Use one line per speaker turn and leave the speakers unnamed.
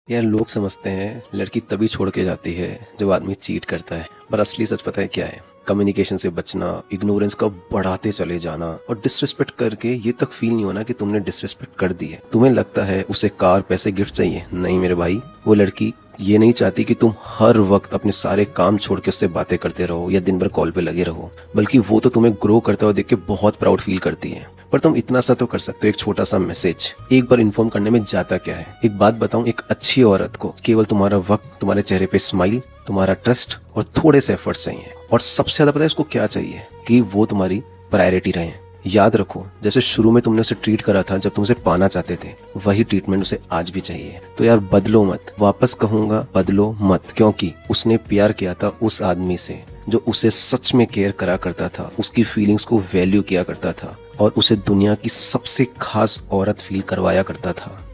यार लोग समझते हैं लड़की तभी छोड़ के जाती है जब आदमी चीट करता है, पर असली सच पता है क्या है? कम्युनिकेशन से बचना, इग्नोरेंस का बढ़ाते चले जाना और डिसरिस्पेक्ट करके ये तक फील नहीं होना कि तुमने डिसरिस्पेक्ट कर दी है। तुम्हें लगता है उसे कार, पैसे, गिफ्ट चाहिए। नहीं मेरे भाई, वो लड़की ये नहीं चाहती कि तुम हर वक्त अपने सारे काम छोड़ के उससे बातें करते रहो या दिन भर कॉल पे लगे रहो, बल्कि वो तो तुम्हें ग्रो करते हुए देख के बहुत प्राउड फील करती है। पर तुम इतना सा तो कर सकते हो, एक छोटा सा मैसेज एक बार इन्फॉर्म करने में जाता क्या है। एक बात बताऊं, एक अच्छी औरत को केवल तुम्हारा वक्त, तुम्हारे चेहरे पे स्माइल, तुम्हारा ट्रस्ट और थोड़े से एफर्ट्स चाहिए। और सबसे ज्यादा पता है उसको क्या चाहिए? कि वो तुम्हारी प्रायोरिटी रहे। याद रखो, जैसे शुरू में तुमने उसे ट्रीट करा था जब तुम उसे पाना चाहते थे, वही ट्रीटमेंट उसे आज भी चाहिए। तो यार बदलो मत, वापस कहूंगा बदलो मत, क्योंकि उसने प्यार किया था उस आदमी से जो उसे सच में केयर करा करता था, उसकी फीलिंग्स को वैल्यू किया करता था और उसे दुनिया की सबसे खास औरत फील करवाया करता था।